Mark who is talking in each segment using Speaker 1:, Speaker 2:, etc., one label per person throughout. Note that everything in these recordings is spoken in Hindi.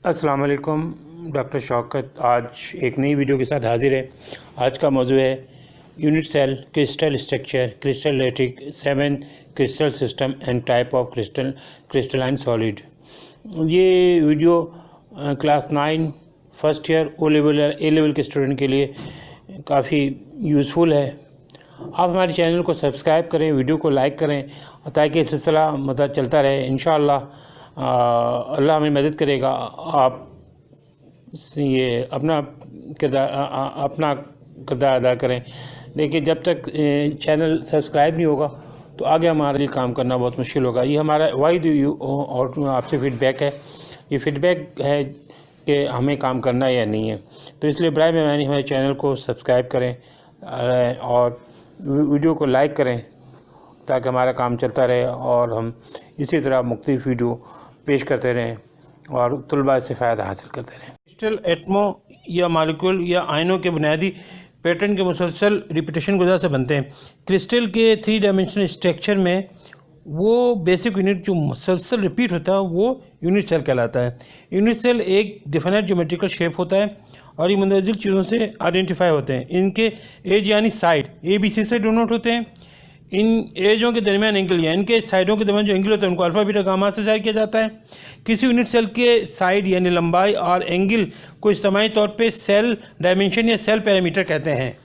Speaker 1: अस्सलाम वालेकुम। डॉक्टर शौकत आज एक नई वीडियो के साथ हाजिर है। आज का मौजू है यूनिट सेल क्रिस्टल स्ट्रक्चर, क्रिस्टलैटिक 7 crystal system and type of crystalline solid. ये video class 9 first year A level के स्टूडेंट के लिए काफ़ी यूज़फुल है। आप हमारे चैनल को सब्सक्राइब करें, वीडियो को लाइक करें ताकि सिलसिला मतलब चलता रहे। इंशाअल्लाह अल्लाह हमें मदद करेगा। आप ये अपना किरदार अदा करें। देखिए, जब तक चैनल सब्सक्राइब नहीं होगा तो आगे हमारे लिए काम करना बहुत मुश्किल होगा। ये हमारा वाइड और आपसे फीडबैक है। ये फीडबैक है कि हमें काम करना है या नहीं है। तो इसलिए बराए मेहरबानी हमारे चैनल को सब्सक्राइब करें और वीडियो को लाइक करें ताकि हमारा काम चलता रहे और हम इसी तरह मुख्तलिफ वीडियो पेश करते रहें और तलबा से फ़ायदा हासिल करते रहें। क्रिस्टल एटमों या मालिक्यूल या आयनों के बुनियादी पैटर्न के मुसलसल रिपीटेशन की वजह से बनते हैं। क्रिस्टल के 3 डायमेंशनल स्ट्रक्चर में वो बेसिक यूनिट जो मुसलसल रिपीट होता है वो यूनिट सेल कहलाता है। यूनिट सेल एक डिफाइनेट ज्योमेट्रिकल शेप होता है और ये मुंदरजिल चीज़ों से आइडेंटिफाई होते हैं। इनके एज यानी साइड ABC से डिनोट होते हैं। इन एजों के दरमियान एंगल या इनके साइडों के दरमियान जो एंगल होता है उनको अल्फा बीटा गामा से ज़ाहिर किया जाता है। किसी यूनिट सेल के साइड यानी लंबाई और एंगल को इज्तिमाई तौर पे सेल डायमेंशन या सेल पैरामीटर कहते हैं।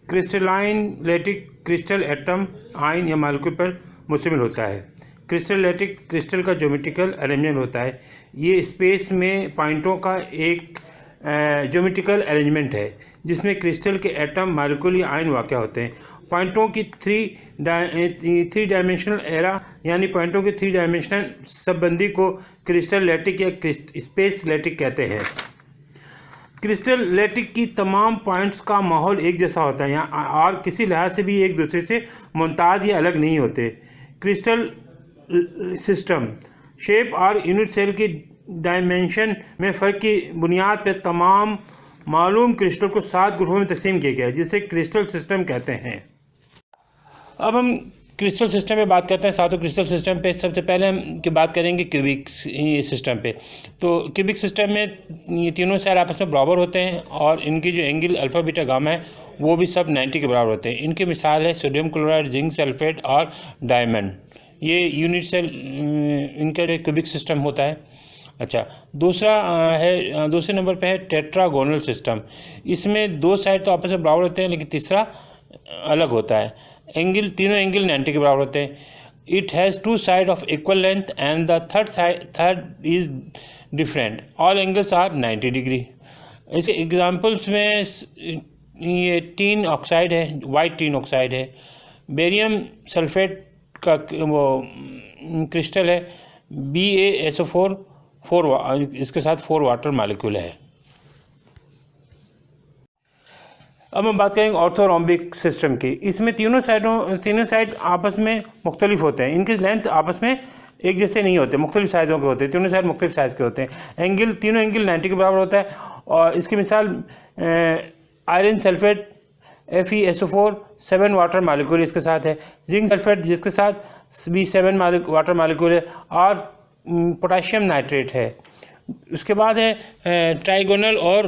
Speaker 1: Crystalline lattice crystal atom ion या मालिक्यूल पर मुश्तमिल होता है। क्रिस्टलैटिक क्रिस्टल का ज्योमेट्रिकल अरेंजमेंट होता है। ये स्पेस में पॉइंटों का एक ज्योमेट्रिकल अरेंजमेंट है जिसमें क्रिस्टल के एटम मालिक्यूल या आयन वाक़ होते हैं। पॉइंटों की थ्री डायमेंशनल एरा यानी पॉइंटों की 3 डायमेंशनल सबबंदी को क्रिस्टलैटिक या स्पेस लैटिक कहते हैं। क्रिस्टल लैटिक की तमाम पॉइंट्स का माहौल एक जैसा होता है यहाँ और किसी लिहाज से भी एक दूसरे से मुमताज़ या अलग नहीं होते। क्रिस्टल सिस्टम शेप और यूनिट सेल की डायमेंशन में फ़र्क की बुनियाद पर तमाम मालूम क्रिस्टल को 7 ग्रुपों में तकसीम किया गया है जिसे क्रिस्टल सिस्टम कहते हैं। अब हम क्रिस्टल सिस्टम पे बात करते हैं। सातों क्रिस्टल सिस्टम पे सबसे पहले हम की बात करेंगे क्यूबिक सिस्टम पे। तो क्यूबिक सिस्टम में ये तीनों साइड आपस में बराबर होते हैं और इनकी जो एंगल अल्फा बीटा गामा है वो भी सब 90 के बराबर होते हैं। इनकी मिसाल है सोडियम क्लोराइड, जिंक सल्फेट और डायमंड। ये यूनिट सेल इनका जो क्यूबिक सिस्टम होता है। अच्छा, दूसरे नंबर पे है टेट्रागोनल सिस्टम। इसमें 2 साइड तो आपस में बराबर होते हैं लेकिन तीसरा अलग होता है। तीनों एंगल 90 के बराबर होते हैं। It has 2 side of equal length and the third is different. All angles are 90 degree. इसके एग्जांपल्स में ये टीन ऑक्साइड है, वाइट टीन ऑक्साइड है। बेरियम सल्फेट का वो क्रिस्टल है BaSO4 इसके साथ 4 वाटर मालिक्यूल है। अब हम बात करेंगे ऑर्थोरोम्बिक सिस्टम की। इसमें तीनों साइड आपस में मुख्तलिफ होते हैं। इनकी लेंथ आपस में एक जैसे नहीं होते, मुख्तलिफ साइज़ों के होते हैं। तीनों साइड मुख्तलिफ साइज़ के होते हैं। तीनों एंगल 90 के बराबर होता है और इसकी मिसाल iron sulphate FeSO4 7 water molecule इसके साथ है। जिंक सल्फेट जिसके साथ भी 7 वाटर मालिक्यूल है और पोटाशियम नाइट्रेट है। उसके बाद है ट्राइगोनल और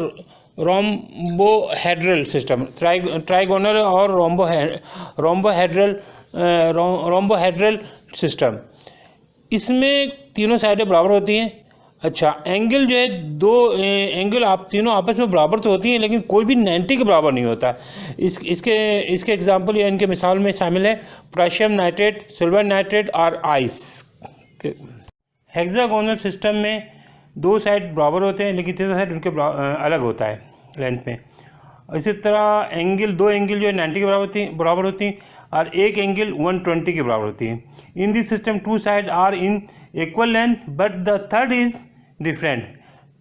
Speaker 1: रोम्बोहेड्रल सिस्टम। ट्राइगोनल और रोम्बोहेड्रल सिस्टम। इसमें तीनों साइडें बराबर होती हैं। अच्छा, एंगल जो है 2 एंगल आप तीनों आपस में बराबर तो होती हैं लेकिन कोई भी 90 के बराबर नहीं होता। इसके एग्जांपल या इनके मिसाल में शामिल है पोटाशियम नाइट्रेट, सिल्वर नाइट्रेट और आइस। हेक्सागोनल सिस्टम में 2 साइड बराबर होते हैं लेकिन तीसरा साइड उनके अलग होता है लेंथ में। इसी तरह 2 एंगल जो है 90 के बराबर होती हैं और एक एंगल 120 के बराबर होती है। In this system 2 side are in equal length but the third is different.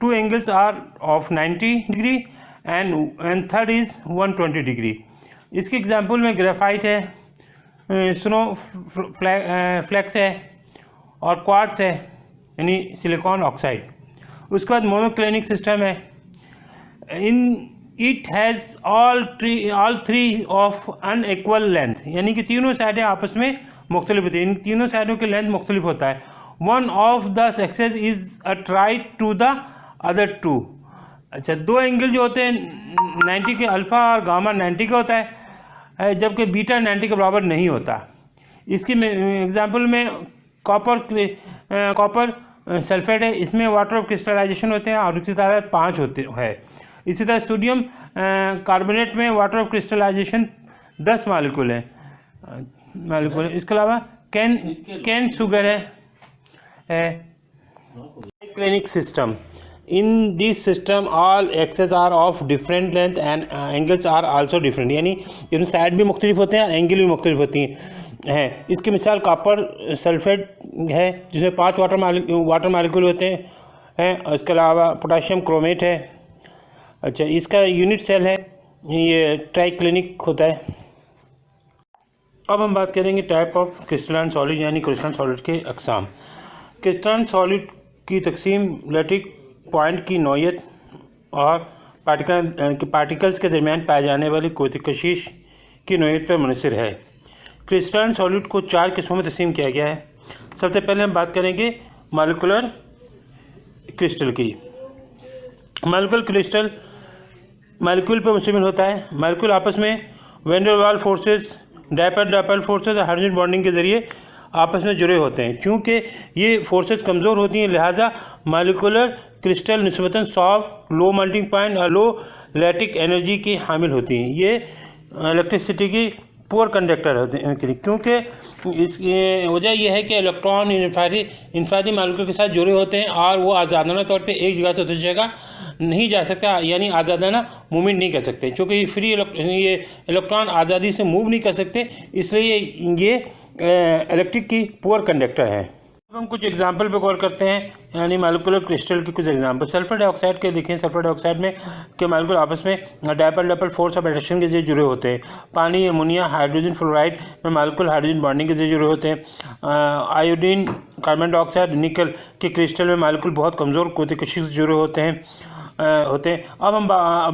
Speaker 1: 2 angles are of 90 degree and third is 120 degree. इसके एग्जाम्पल में ग्रेफाइट है, स्नो फ्लेक्स है और क्वार्ट्ज है यानी सिलिकॉन ऑक्साइड। उसके बाद मोनोक्लिनिक सिस्टम है। It has all 3 of unequal length यानी कि तीनों साइडें आपस में मुख्तलिफ होती हैं। इन तीनों साइडों की लेंथ मुख्तलिफ होता है। One of the axes is at right to the other two. अच्छा, दो एंगल जो होते हैं 90 के, अल्फ़ा और गामा 90 का होता है, जबकि बीटा 90 के बराबर नहीं होता। इसकी एग्जांपल में कॉपर सल्फेट है, इसमें वाटर ऑफ क्रिस्टलाइजेशन होते हैं और उसकी तादाद 5 होते है। इसी तरह सोडियम कार्बोनेट में वाटर ऑफ क्रिस्टलाइजेशन 10 मालिक्यूल है। इसके अलावा कैन शुगर है। Clinic system, in this system all axes are of different length and angles are also different, यानी इसमें साइड भी मुख्तलिफ होते हैं, एंगल भी मुख्तलिफ होती हैं। इसकी मिसाल कॉपर सल्फेट है जिसमें 5 वाटर मालिक्यूल होते हैं। और इसके अलावा पोटाशियम क्रोमेट है। अच्छा, इसका यूनिट सेल है, ये ट्राइक्लिनिक होता है। अब हम बात करेंगे टाइप ऑफ क्रिस्टलाइन सॉलिड, यानी क्रिस्टलाइन सॉलिड के अक़साम। क्रिस्टलाइन सॉलिड की तकसीम लैटिक पॉइंट की नौइयत और पार्टिकल्स के दरमियान पाए जाने वाली क़ुव्वत कशिश की नौइयत पर मुनहसर है। क्रिस्टलाइन सॉलिड को 4 किस्मों में तकसीम किया गया है। सबसे पहले हम बात करेंगे मॉलिक्यूलर क्रिस्टल की। मॉलिक्यूलर क्रिस्टल मॉलिक्यूल पर मुश्तमिल होता है। मॉलिक्यूल आपस में van der Waals forces, dipole forces और हाइड्रोजन बॉन्डिंग के ज़रिए आपस में जुड़े होते हैं। चूँकि ये फोर्सेस कमज़ोर होती हैं, लिहाजा मॉलिक्यूलर क्रिस्टल निस्बतन सॉफ्ट, लो मेल्टिंग पॉइंट और लो लैटिक एनर्जी की हामिल होती हैं। ये इलेक्ट्रिसिटी की पुअर कंडक्टर होते हैं, क्योंकि इसकी वजह यह है कि इलेक्ट्रॉन इनफरादी मॉलिक्यूल के साथ जुड़े होते हैं और वो आज़ादाना तौर पे एक जगह से दूसरी जगह नहीं जा सकता, यानी आज़ादाना मूवमेंट नहीं कर सकते। चूँकि ये इलेक्ट्रॉन आज़ादी से मूव नहीं कर सकते, इसलिए ये इलेक्ट्रिक की पुअर कंडक्टर है। अब हम कुछ एग्जांपल पे गौर करते हैं, यानी मॉलिक्यूलर क्रिस्टल के कुछ एग्जांपल। सल्फर डाइऑक्साइड के देखें, सल्फर डाइऑक्साइड में के मॉलिक्यूल आपस में डायपोल फोर्स ऑफ अट्रैक्शन के जरिए जुड़े होते हैं। पानी, अमोनिया, हाइड्रोजन फ्लोराइड में मॉलिक्यूल हाइड्रोजन बॉन्डिंग के जरिए जुड़े होते हैं। आयोडीन, कार्बन डाइऑक्साइड, निकल के क्रिस्टल में मॉलिक्यूल बहुत कमज़ोर क़ुव्वत कशिश से जुड़े होते हैं। अब हम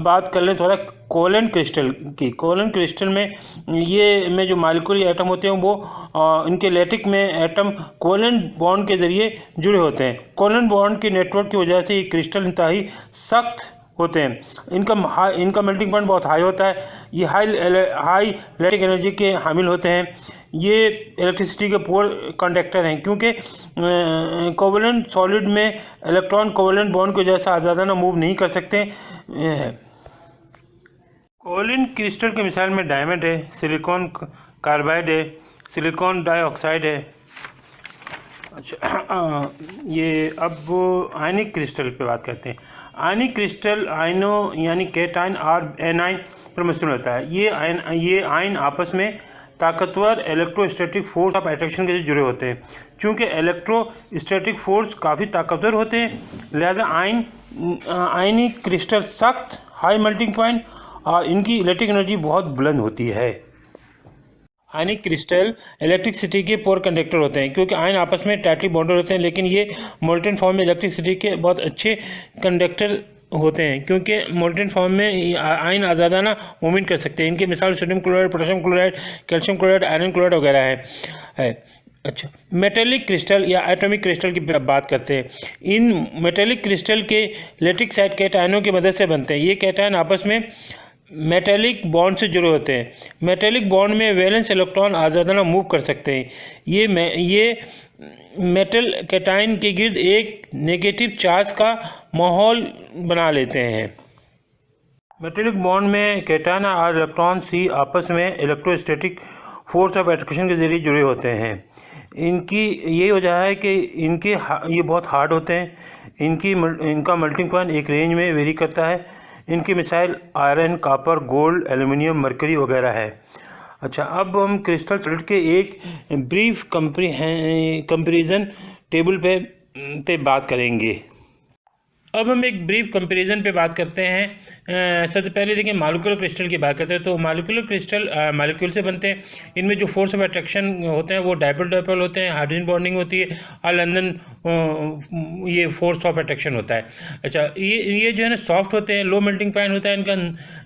Speaker 1: बात कर लें थोड़ा कोवलेंट क्रिस्टल की। कोवलेंट क्रिस्टल में जो मॉलिक्यूल या एटम होते हैं वो इनके लैटिक में एटम कोवलेंट बॉन्ड के ज़रिए जुड़े होते हैं। कोवलेंट बॉन्ड के नेटवर्क की वजह से ये क्रिस्टल इंतहाई सख्त होते हैं। इनका मेल्टिंग पॉइंट बहुत हाई होता है। ये हाई लैटिक एनर्जी के हामिल होते हैं। ये इलेक्ट्रिसिटी के पुअर कंडक्टर हैं, क्योंकि कोवलेंट सॉलिड में इलेक्ट्रॉन कोवलेंट बॉन्ड की वजह से आज़ादाना मूव नहीं कर सकते। कोवलेंट क्रिस्टल की मिसाल में डायमंड है, सिलिकॉन कार्बाइड है, सिलिकॉन डाइऑक्साइड है। अच्छा, ये अब आयनिक क्रिस्टल पे बात करते हैं। आयनिक क्रिस्टल आयनों यानी कैटाइन और एनाइन पर मुश्तमिल होता है। ये आयन आपस में ताकतवर इलेक्ट्रोस्टैटिक फोर्स ऑफ अट्रैक्शन के जुड़े होते हैं। चूँकि इलेक्ट्रोस्टैटिक फोर्स काफ़ी ताकतवर होते हैं, लिहाजा आयनिक क्रिस्टल सख्त, हाई मेल्टिंग पॉइंट और इनकी इलेक्ट्रिक एनर्जी बहुत बुलंद होती है। आयनिक क्रिस्टल इलेक्ट्रिसिटी के पुअर कंडक्टर होते हैं, क्योंकि आयन आपस में टाइटली बॉन्डेड होते हैं, लेकिन ये मोल्टेन फॉर्म में इलेक्ट्रिसिटी के बहुत अच्छे कंडक्टर होते हैं, क्योंकि मोल्टेन फॉर्म में आयन आज़ादाना मूवमेंट कर सकते हैं। इनके मिसाल sodium chloride, potassium chloride, calcium chloride, iron chloride वगैरह है। अच्छा, मेटेलिक क्रिस्टल या एटॉमिक क्रिस्टल की बात करते हैं। इन मेटेलिक क्रिस्टल के लैटिक साइड कैटायनों की मदद से बनते हैं। ये कैटायन आपस में मेटेलिक बॉन्ड से जुड़े होते हैं। मेटेलिक बॉन्ड में वैलेंस इलेक्ट्रॉन आज़ादाना मूव कर सकते हैं। ये मेटल कैटायन के गिर्द एक नेगेटिव चार्ज का माहौल बना लेते हैं। मेटेलिक बॉन्ड में कैटायन और इलेक्ट्रॉन सी आपस में इलेक्ट्रोस्टैटिक फोर्स ऑफ अट्रैक्शन के ज़रिए जुड़े होते हैं। इनकी यही वजह है कि ये बहुत हार्ड होते हैं। इनका मेल्टिंग पॉइंट एक रेंज में वेरी करता है। इनकी missile iron, copper, gold, aluminium, mercury वगैरह है। अच्छा, अब हम क्रिस्टल सॉलिड के एक ब्रीफ कंपैरिजन टेबल पे बात करेंगे। अब हम एक ब्रीफ कंपैरिजन पे बात करते हैं। सबसे पहले देखिए मॉलिक्यूलर क्रिस्टल की बात करते हैं। तो मॉलिक्यूलर क्रिस्टल मॉलिक्यूल से बनते हैं। इनमें जो फोर्स ऑफ अट्रैक्शन होते हैं वो डाइपोल डाइपोल होते हैं, हाइड्रोजन बॉन्डिंग होती है और लंदन ये फोर्स ऑफ अट्रैक्शन होता है। अच्छा, ये जो है ना सॉफ्ट होते हैं, लो मेल्टिंग पॉइंट होता है इनका,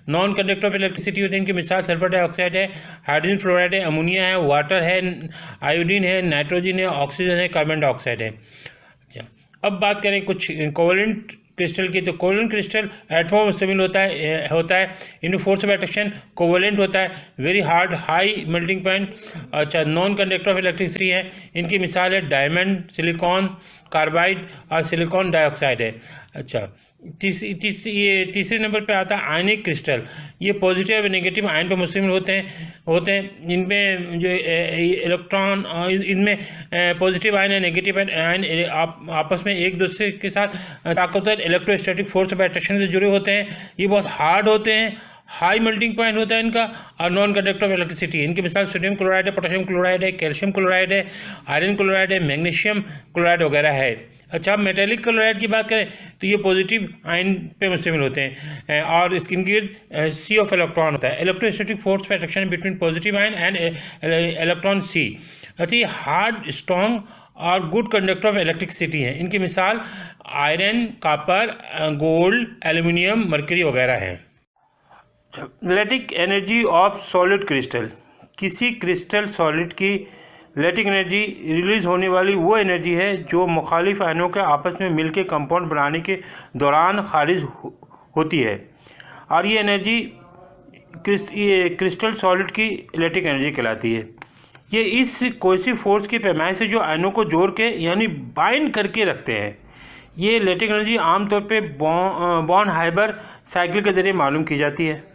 Speaker 1: नॉन कंडक्टर ऑफ इलेक्ट्रिसिटी होते हैं। इनकी मिसाल सल्फर डाइऑक्साइड है, हाइड्रोजन फ्लोराइड है, अमोनिया है, वाटर है, आयोडीन है, नाइट्रोजन है, ऑक्सीजन है, कार्बन डाइऑक्साइड है। अच्छा, अब बात करें कुछ कोवेलेंट क्रिस्टल की। तो कोवेलेंट क्रिस्टल एटमों में शामिल होता है। इनमें फोर्स ऑफ अट्रैक्शन कोवेलेंट होता है, very hard, high melting point. अच्छा, नॉन कंडक्टर ऑफ इलेक्ट्रिसिटी है। इनकी मिसाल है डायमंड, सिलिकॉन कार्बाइड और सिलिकॉन डाइऑक्साइड है। अच्छा, तीसरे नंबर पे आता है आयनिक क्रिस्टल। ये पॉजिटिव और नेगेटिव आयन पे मुश्तमिल होते हैं। इनमें जो इलेक्ट्रॉन, इनमें पॉजिटिव आयन है, नेगेटिव आयन आपस में एक दूसरे के साथ ताकतवर इलेक्ट्रोस्टैटिक फोर्स ऑफ अट्रैक्शन से जुड़े होते हैं। ये बहुत हार्ड होते हैं, हाई मेल्टिंग पॉइंट होता है इनका, और नॉन कंडक्टर ऑफ इलेक्ट्रिसिटी। इनकी मिसाल सोडियम क्लोराइड है, पोटेशियम क्लोराइड है, कैल्शियम क्लोराइड है, आयरन क्लोराइड है, मैग्नीशियम क्लोराइड वगैरह है। अच्छा, मेटेलिक क्लोराइड की बात करें तो ये पॉजिटिव आयन पे मुश्तमिल होते हैं और इनकी सी ऑफ इलेक्ट्रॉन होता है। इलेक्ट्रोस्टैटिक फोर्स पे attraction between positive ion and electron sea. अच्छा, ये हार्ड, स्ट्रॉन्ग और गुड कंडक्टर ऑफ इलेक्ट्रिसिटी हैं। इनकी मिसाल iron, copper, gold, aluminium, mercury वगैरह हैं। Lattice energy of solid crystal. किसी क्रिस्टल सॉलिड की लैटिक एनर्जी रिलीज होने वाली वो एनर्जी है जो मुखालिफ आयनों के आपस में मिलकर कंपाउंड बनाने के दौरान खारिज होती है, और ये एनर्जी क्रिस्टल सॉलिड की लैटिक एनर्जी कहलाती है। ये इस कोहेसिव फोर्स के पैमाने से जो आयनों को जोड़ के यानी बाइंड करके रखते हैं। ये लैटिक एनर्जी आमतौर पे बॉर्न हाइबर साइकिल के ज़रिए मालूम की जाती है।